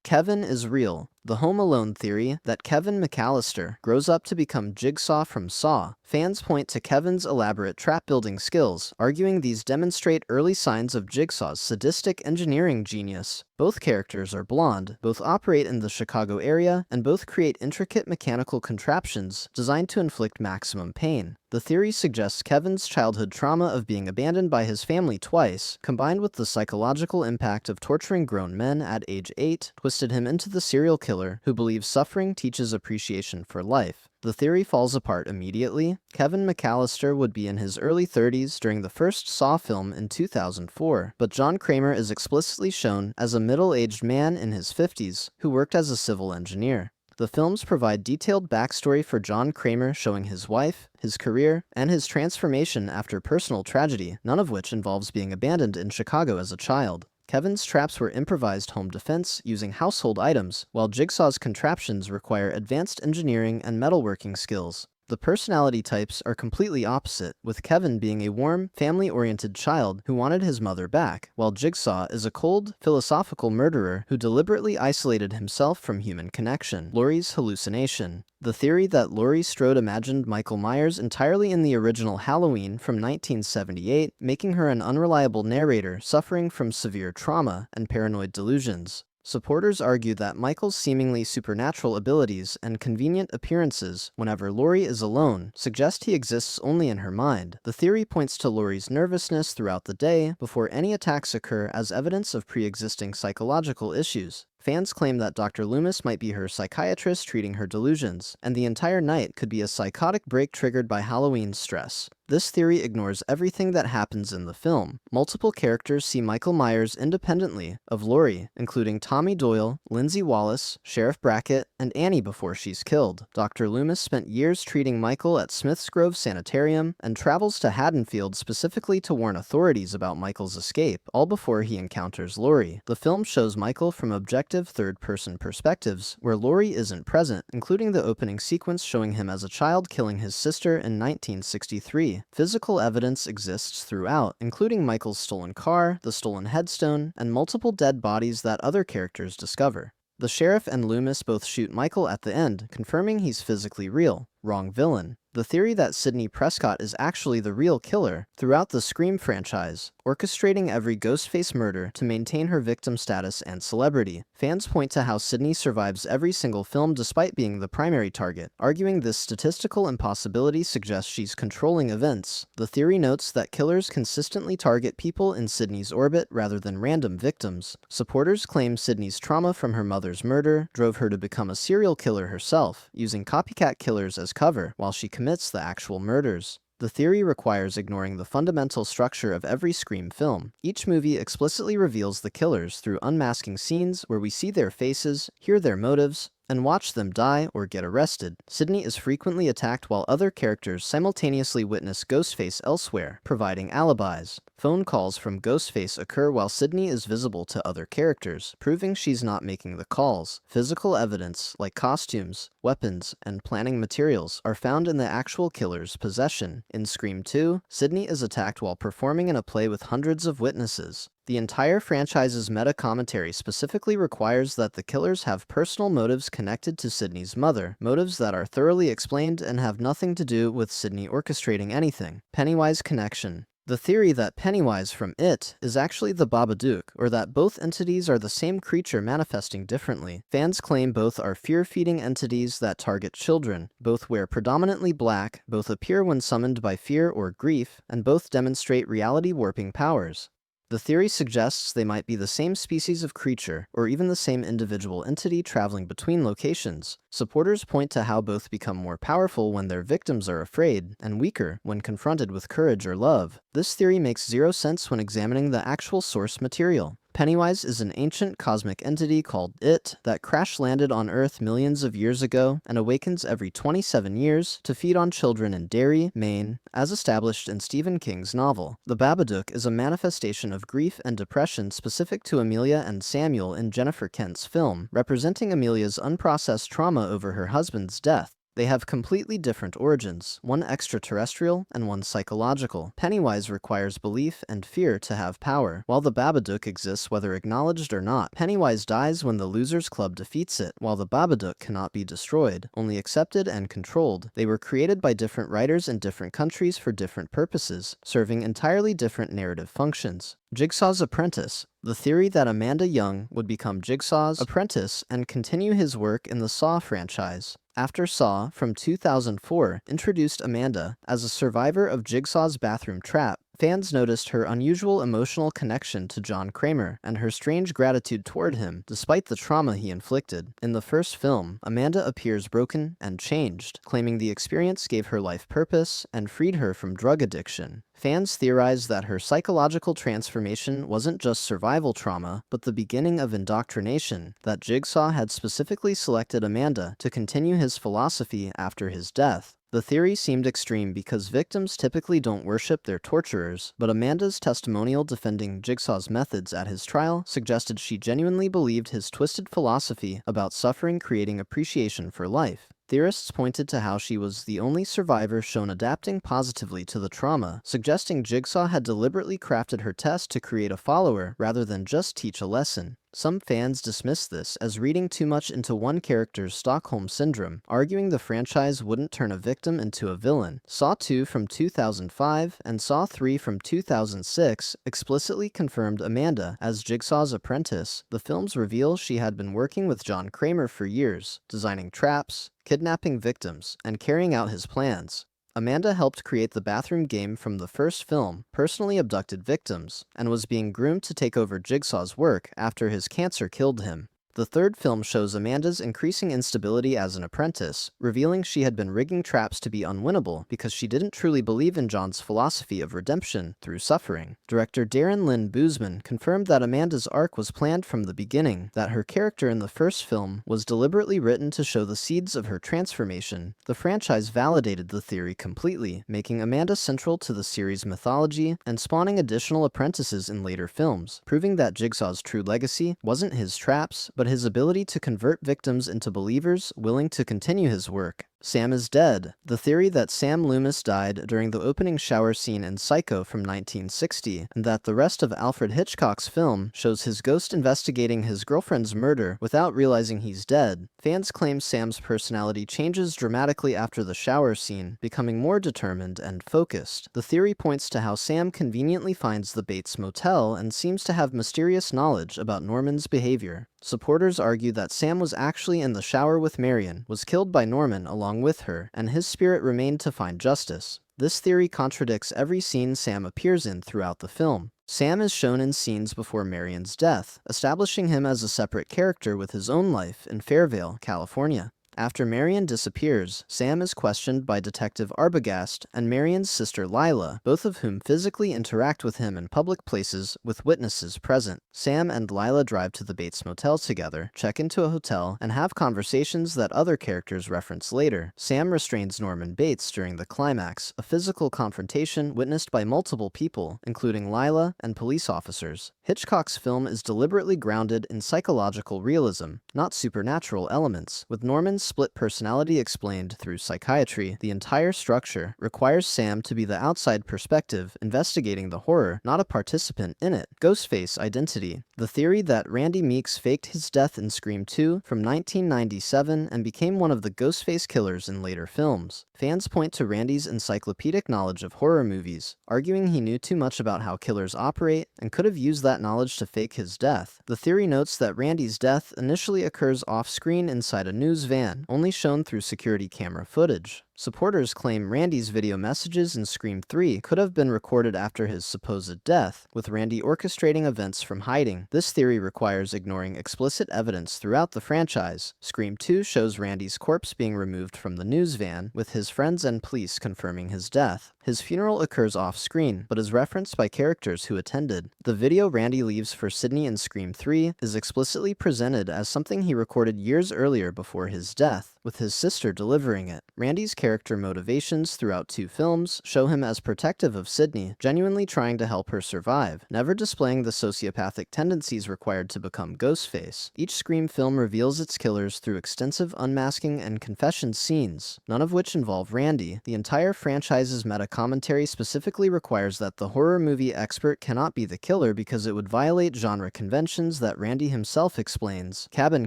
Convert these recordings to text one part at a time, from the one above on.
Kevin is real. The Home Alone theory that Kevin McAllister grows up to become Jigsaw from Saw. Fans point to Kevin's elaborate trap-building skills, arguing these demonstrate early signs of Jigsaw's sadistic engineering genius. Both characters are blonde, both operate in the Chicago area, and both create intricate mechanical contraptions designed to inflict maximum pain. The theory suggests Kevin's childhood trauma of being abandoned by his family twice, combined with the psychological impact of torturing grown men at age 8, twisted him into the serial killer who believes suffering teaches appreciation for life. The theory falls apart immediately. Kevin McAllister would be in his early 30s during the first Saw film in 2004, but John Kramer is explicitly shown as a middle-aged man in his 50s who worked as a civil engineer. The films provide detailed backstory for John Kramer, showing his wife, his career, and his transformation after personal tragedy, none of which involves being abandoned in Chicago as a child. Kevin's traps were improvised home defense using household items, while Jigsaw's contraptions require advanced engineering and metalworking skills. The personality types are completely opposite, with Kevin being a warm, family-oriented child who wanted his mother back, while Jigsaw is a cold, philosophical murderer who deliberately isolated himself from human connection. Laurie's hallucination. The theory that Laurie Strode imagined Michael Myers entirely in the original Halloween from 1978, making her an unreliable narrator suffering from severe trauma and paranoid delusions. Supporters argue that Michael's seemingly supernatural abilities and convenient appearances whenever Laurie is alone suggest he exists only in her mind. The theory points to Laurie's nervousness throughout the day before any attacks occur as evidence of pre-existing psychological issues. Fans claim that Dr. Loomis might be her psychiatrist treating her delusions, and the entire night could be a psychotic break triggered by Halloween stress. This theory ignores everything that happens in the film. Multiple characters see Michael Myers independently of Laurie, including Tommy Doyle, Lindsay Wallace, Sheriff Brackett, and Annie before she's killed. Dr. Loomis spent years treating Michael at Smith's Grove Sanitarium and travels to Haddonfield specifically to warn authorities about Michael's escape, all before he encounters Laurie. The film shows Michael from objective third-person perspectives, where Laurie isn't present, including the opening sequence showing him as a child killing his sister in 1963. Physical evidence exists throughout, including Michael's stolen car, the stolen headstone, and multiple dead bodies that other characters discover. The sheriff and Loomis both shoot Michael at the end, confirming he's physically real. Wrong villain. The theory that Sidney Prescott is actually the real killer throughout the Scream franchise, orchestrating every Ghostface murder to maintain her victim status and celebrity. Fans point to how Sidney survives every single film despite being the primary target, arguing this statistical impossibility suggests she's controlling events. The theory notes that killers consistently target people in Sidney's orbit rather than random victims. Supporters claim Sidney's trauma from her mother's murder drove her to become a serial killer herself, using copycat killers as cover while she commits the actual murders. The theory requires ignoring the fundamental structure of every Scream film. Each movie explicitly reveals the killers through unmasking scenes where we see their faces, hear their motives, and watch them die or get arrested. Sidney is frequently attacked while other characters simultaneously witness Ghostface elsewhere, providing alibis. Phone calls from Ghostface occur while Sidney is visible to other characters, proving she's not making the calls. Physical evidence, like costumes, weapons, and planning materials, are found in the actual killer's possession. In Scream 2, Sidney is attacked while performing in a play with hundreds of witnesses. The entire franchise's meta-commentary specifically requires that the killers have personal motives connected to Sidney's mother, motives that are thoroughly explained and have nothing to do with Sidney orchestrating anything. Pennywise connection. The theory that Pennywise from It is actually the Babadook, or that both entities are the same creature manifesting differently. Fans claim both are fear-feeding entities that target children, both wear predominantly black, both appear when summoned by fear or grief, and both demonstrate reality-warping powers. The theory suggests they might be the same species of creature, or even the same individual entity traveling between locations. Supporters point to how both become more powerful when their victims are afraid, and weaker when confronted with courage or love. This theory makes zero sense when examining the actual source material. Pennywise is an ancient cosmic entity called It that crash-landed on Earth millions of years ago and awakens every 27 years to feed on children in Derry, Maine, as established in Stephen King's novel. The Babadook is a manifestation of grief and depression specific to Amelia and Samuel in Jennifer Kent's film, representing Amelia's unprocessed trauma over her husband's death. They have completely different origins, one extraterrestrial and one psychological. Pennywise requires belief and fear to have power, while the Babadook exists whether acknowledged or not. Pennywise dies when the Losers Club defeats it, while the Babadook cannot be destroyed, only accepted and controlled. They were created by different writers in different countries for different purposes, serving entirely different narrative functions. Jigsaw's Apprentice. The theory that Amanda Young would become Jigsaw's apprentice and continue his work in the Saw franchise. After Saw, from 2004, introduced Amanda as a survivor of Jigsaw's bathroom trap, fans noticed her unusual emotional connection to John Kramer and her strange gratitude toward him despite the trauma he inflicted. In the first film, Amanda appears broken and changed, claiming the experience gave her life purpose and freed her from drug addiction. Fans theorize that her psychological transformation wasn't just survival trauma, but the beginning of indoctrination, that Jigsaw had specifically selected Amanda to continue his philosophy after his death. The theory seemed extreme because victims typically don't worship their torturers, but Amanda's testimonial defending Jigsaw's methods at his trial suggested she genuinely believed his twisted philosophy about suffering creating appreciation for life. Theorists pointed to how she was the only survivor shown adapting positively to the trauma, suggesting Jigsaw had deliberately crafted her test to create a follower rather than just teach a lesson. Some fans dismissed this as reading too much into one character's Stockholm Syndrome, arguing the franchise wouldn't turn a victim into a villain. Saw 2 from 2005 and Saw 3 from 2006 explicitly confirmed Amanda as Jigsaw's apprentice. The films reveal she had been working with John Kramer for years, designing traps, kidnapping victims, and carrying out his plans. Amanda helped create the bathroom game from the first film, personally abducted victims, and was being groomed to take over Jigsaw's work after his cancer killed him. The third film shows Amanda's increasing instability as an apprentice, revealing she had been rigging traps to be unwinnable because she didn't truly believe in John's philosophy of redemption through suffering. Director Darren Lynn Bousman confirmed that Amanda's arc was planned from the beginning, that her character in the first film was deliberately written to show the seeds of her transformation. The franchise validated the theory completely, making Amanda central to the series' mythology and spawning additional apprentices in later films, proving that Jigsaw's true legacy wasn't his traps, but his ability to convert victims into believers willing to continue his work. Sam is dead. The theory that Sam Loomis died during the opening shower scene in Psycho from 1960, and that the rest of Alfred Hitchcock's film shows his ghost investigating his girlfriend's murder without realizing he's dead. Fans claim Sam's personality changes dramatically after the shower scene, becoming more determined and focused. The theory points to how Sam conveniently finds the Bates Motel and seems to have mysterious knowledge about Norman's behavior. Supporters argue that Sam was actually in the shower with Marion, was killed by Norman along with her, and his spirit remained to find justice. This theory contradicts every scene Sam appears in throughout the film. Sam is shown in scenes before Marion's death, establishing him as a separate character with his own life in Fairvale, California. After Marion disappears, Sam is questioned by Detective Arbogast and Marion's sister Lila, both of whom physically interact with him in public places with witnesses present. Sam and Lila drive to the Bates Motel together, check into a hotel, and have conversations that other characters reference later. Sam restrains Norman Bates during the climax, a physical confrontation witnessed by multiple people, including Lila and police officers. Hitchcock's film is deliberately grounded in psychological realism, not supernatural elements, with Norman's split personality explained through psychiatry. The entire structure requires Sam to be the outside perspective investigating the horror, not a participant in it. Ghostface identity. The theory that Randy Meeks faked his death in Scream 2 from 1997 and became one of the Ghostface killers in later films. Fans point to Randy's encyclopedic knowledge of horror movies, arguing he knew too much about how killers operate and could have used that knowledge to fake his death. The theory notes that Randy's death initially occurs off-screen inside a news van, only shown through security camera footage. Supporters claim Randy's video messages in Scream 3 could have been recorded after his supposed death, with Randy orchestrating events from hiding. This theory requires ignoring explicit evidence throughout the franchise. Scream 2 shows Randy's corpse being removed from the news van, with his friends and police confirming his death. His funeral occurs off-screen, but is referenced by characters who attended. The video Randy leaves for Sydney in Scream 3 is explicitly presented as something he recorded years earlier before his death, with his sister delivering it. Randy's character character motivations throughout 2 films show him as protective of Sydney, genuinely trying to help her survive, never displaying the sociopathic tendencies required to become Ghostface. Each Scream film reveals its killers through extensive unmasking and confession scenes, none of which involve Randy. The entire franchise's meta-commentary specifically requires that the horror movie expert cannot be the killer because it would violate genre conventions that Randy himself explains. Cabin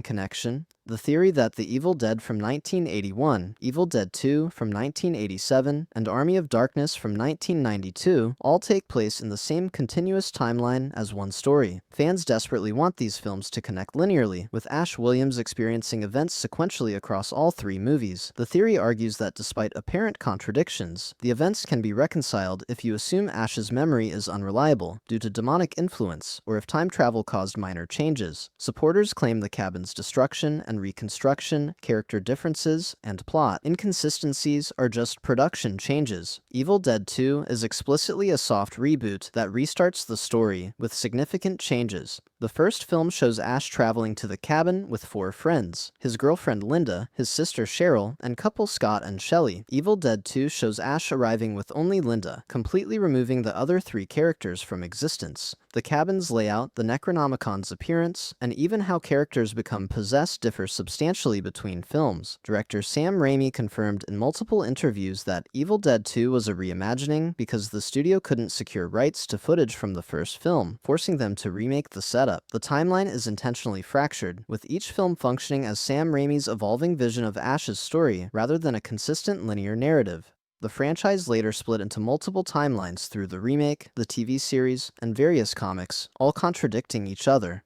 connection. The theory that The Evil Dead from 1981, Evil Dead 2 from 1987, and Army of Darkness from 1992 all take place in the same continuous timeline as one story. Fans desperately want these films to connect linearly, with Ash Williams experiencing events sequentially across all 3 movies. The theory argues that despite apparent contradictions, the events can be reconciled if you assume Ash's memory is unreliable due to demonic influence, or if time travel caused minor changes. Supporters claim the cabin's destruction and reconstruction, character differences, and plot inconsistencies are just production changes. Evil Dead 2 is explicitly a soft reboot that restarts the story with significant changes. The first film shows Ash traveling to the cabin with 4 friends: his girlfriend Linda, his sister Cheryl, and couple Scott and Shelley. Evil Dead 2 shows Ash arriving with only Linda, completely removing the other 3 characters from existence. The cabin's layout, the Necronomicon's appearance, and even how characters become possessed differ substantially between films. Director Sam Raimi confirmed in multiple interviews that Evil Dead 2 was a reimagining because the studio couldn't secure rights to footage from the first film, forcing them to remake the setup. The timeline is intentionally fractured, with each film functioning as Sam Raimi's evolving vision of Ash's story rather than a consistent linear narrative. The franchise later split into multiple timelines through the remake, the TV series, and various comics, all contradicting each other.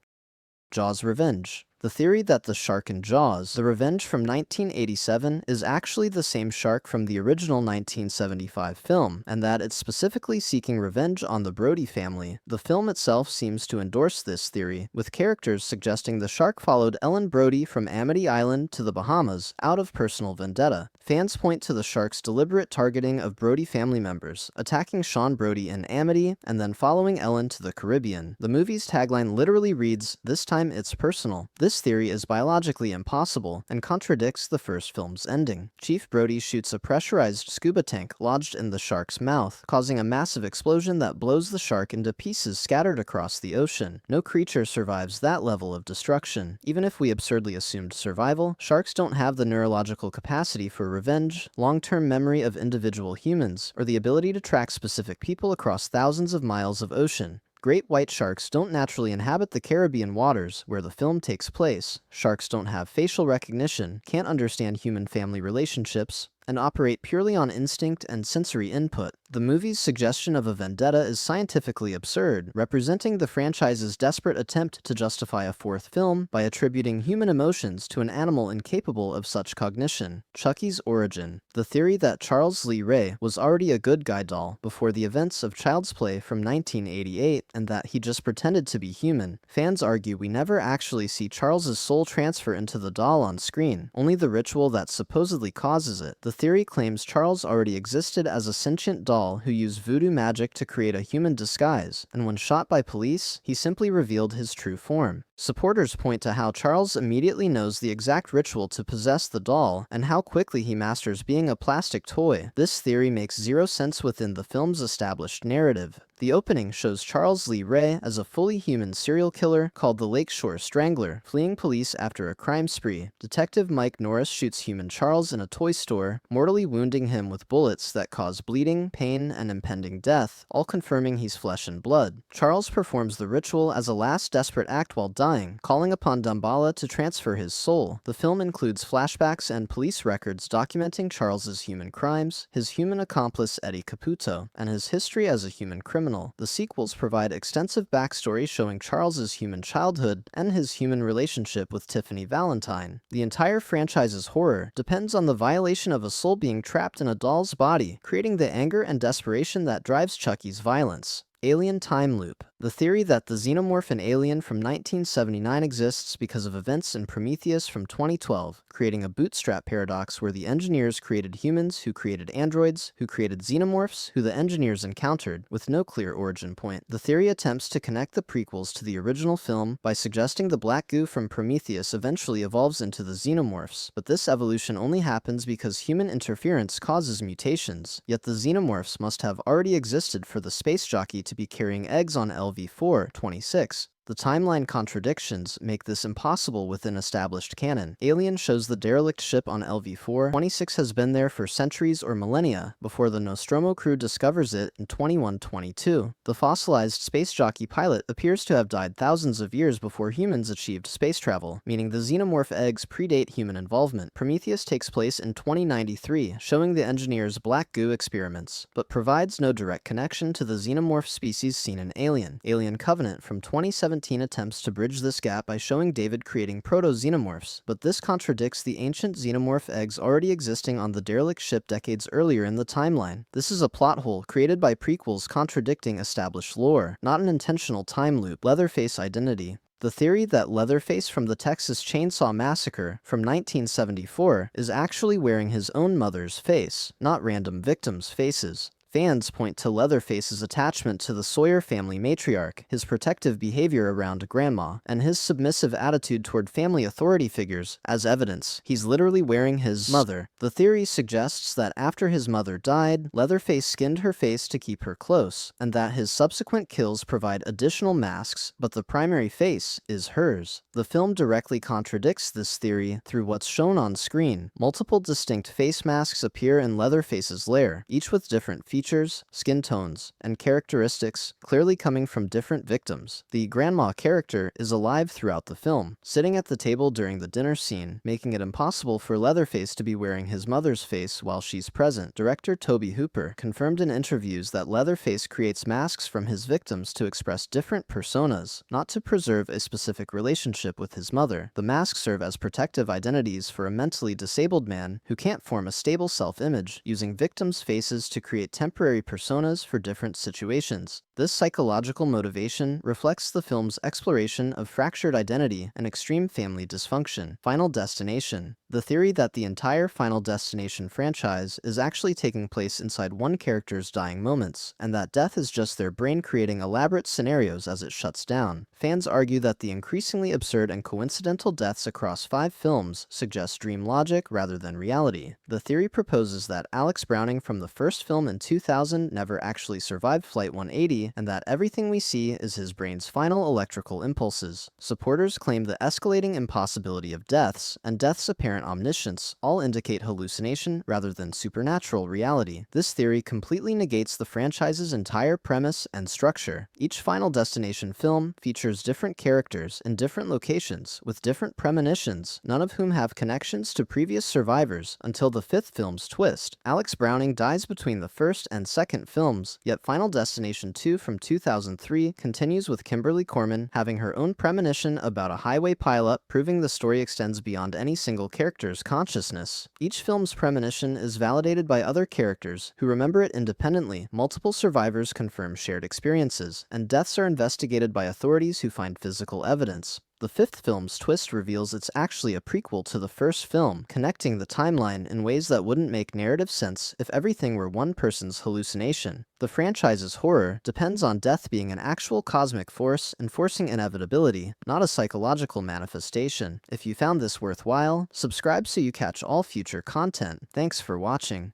Jaws Revenge. The theory that the shark in Jaws, The Revenge from 1987, is actually the same shark from the original 1975 film, and that it's specifically seeking revenge on the Brody family. The film itself seems to endorse this theory, with characters suggesting the shark followed Ellen Brody from Amity Island to the Bahamas out of personal vendetta. Fans point to the shark's deliberate targeting of Brody family members, attacking Sean Brody in Amity, and then following Ellen to the Caribbean. The movie's tagline literally reads, "This time it's personal." This theory is biologically impossible and contradicts the first film's ending. Chief Brody shoots a pressurized scuba tank lodged in the shark's mouth, causing a massive explosion that blows the shark into pieces scattered across the ocean. No creature survives that level of destruction. Even if we absurdly assumed survival, sharks don't have the neurological capacity for revenge, long-term memory of individual humans, or the ability to track specific people across thousands of miles of ocean. Great white sharks don't naturally inhabit the Caribbean waters where the film takes place. Sharks don't have facial recognition, can't understand human family relationships, and operate purely on instinct and sensory input. The movie's suggestion of a vendetta is scientifically absurd, representing the franchise's desperate attempt to justify a 4th film by attributing human emotions to an animal incapable of such cognition. Chucky's origin. The theory that Charles Lee Ray was already a good guy doll before the events of Child's Play from 1988, and that he just pretended to be human. Fans argue we never actually see Charles's soul transfer into the doll on screen, only the ritual that supposedly causes it. The theory claims Charles already existed as a sentient doll who used voodoo magic to create a human disguise, and when shot by police, he simply revealed his true form. Supporters point to how Charles immediately knows the exact ritual to possess the doll, and how quickly he masters being a plastic toy. This theory makes zero sense within the film's established narrative. The opening shows Charles Lee Ray as a fully human serial killer called the Lakeshore Strangler, fleeing police after a crime spree. Detective Mike Norris shoots human Charles in a toy store, mortally wounding him with bullets that cause bleeding, pain, and impending death, all confirming he's flesh and blood. Charles performs the ritual as a last desperate act while dying, calling upon Damballa to transfer his soul. The film includes flashbacks and police records documenting Charles's human crimes, his human accomplice Eddie Caputo, and his history as a human criminal. The sequels provide extensive backstory showing Charles's human childhood and his human relationship with Tiffany Valentine. The entire franchise's horror depends on the violation of a soul being trapped in a doll's body, creating the anger and desperation that drives Chucky's violence. Alien time loop. The theory that the xenomorph in Alien from 1979 exists because of events in Prometheus from 2012, creating a bootstrap paradox where the engineers created humans who created androids, who created xenomorphs, who the engineers encountered, with no clear origin point. The theory attempts to connect the prequels to the original film by suggesting the black goo from Prometheus eventually evolves into the xenomorphs, but this evolution only happens because human interference causes mutations, yet the xenomorphs must have already existed for the space jockey to be carrying eggs on LV-4-26. The timeline contradictions make this impossible within established canon. Alien shows the derelict ship on LV-4-26 has been there for centuries or millennia before the Nostromo crew discovers it in 2122. The fossilized space jockey pilot appears to have died thousands of years before humans achieved space travel, meaning the xenomorph eggs predate human involvement. Prometheus takes place in 2093, showing the engineers' black goo experiments, but provides no direct connection to the xenomorph species seen in Alien. Alien Covenant from 2017 attempts to bridge this gap by showing David creating proto-xenomorphs, but this contradicts the ancient xenomorph eggs already existing on the derelict ship decades earlier in the timeline. This is a plot hole created by prequels contradicting established lore, not an intentional time loop. Leatherface identity. The theory that Leatherface from the Texas Chainsaw Massacre from 1974 is actually wearing his own mother's face, not random victims' faces. Fans point to Leatherface's attachment to the Sawyer family matriarch, his protective behavior around Grandma, and his submissive attitude toward family authority figures as evidence. He's literally wearing his mother. The theory suggests that after his mother died, Leatherface skinned her face to keep her close, and that his subsequent kills provide additional masks, but the primary face is hers. The film directly contradicts this theory through what's shown on screen. Multiple distinct face masks appear in Leatherface's lair, each with different features, skin tones, and characteristics clearly coming from different victims. The grandma character is alive throughout the film, sitting at the table during the dinner scene, making it impossible for Leatherface to be wearing his mother's face while she's present. Director Tobe Hooper confirmed in interviews that Leatherface creates masks from his victims to express different personas, not to preserve a specific relationship with his mother. The masks serve as protective identities for a mentally disabled man who can't form a stable self-image, using victims' faces to create temporary personas for different situations. This psychological motivation reflects the film's exploration of fractured identity and extreme family dysfunction. Final Destination. The theory that the entire Final Destination franchise is actually taking place inside one character's dying moments, and that death is just their brain creating elaborate scenarios as it shuts down. Fans argue that the increasingly absurd and coincidental deaths across 5 films suggest dream logic rather than reality. The theory proposes that Alex Browning from the first film in 2000 never actually survived Flight 180, and that everything we see is his brain's final electrical impulses. Supporters claim the escalating impossibility of deaths and death's apparent omniscience all indicate hallucination rather than supernatural reality. This theory completely negates the franchise's entire premise and structure. Each Final Destination film features different characters in different locations with different premonitions, none of whom have connections to previous survivors until the 5th film's twist. Alex Browning dies between the first and second films, yet Final Destination 2 from 2003 continues with Kimberly Corman having her own premonition about a highway pileup, proving the story extends beyond any single character's consciousness. Each film's premonition is validated by other characters who remember it independently. Multiple survivors confirm shared experiences, and deaths are investigated by authorities who find physical evidence. The 5th film's twist reveals it's actually a prequel to the first film, connecting the timeline in ways that wouldn't make narrative sense if everything were one person's hallucination. The franchise's horror depends on death being an actual cosmic force enforcing inevitability, not a psychological manifestation. If you found this worthwhile, subscribe so you catch all future content. Thanks for watching.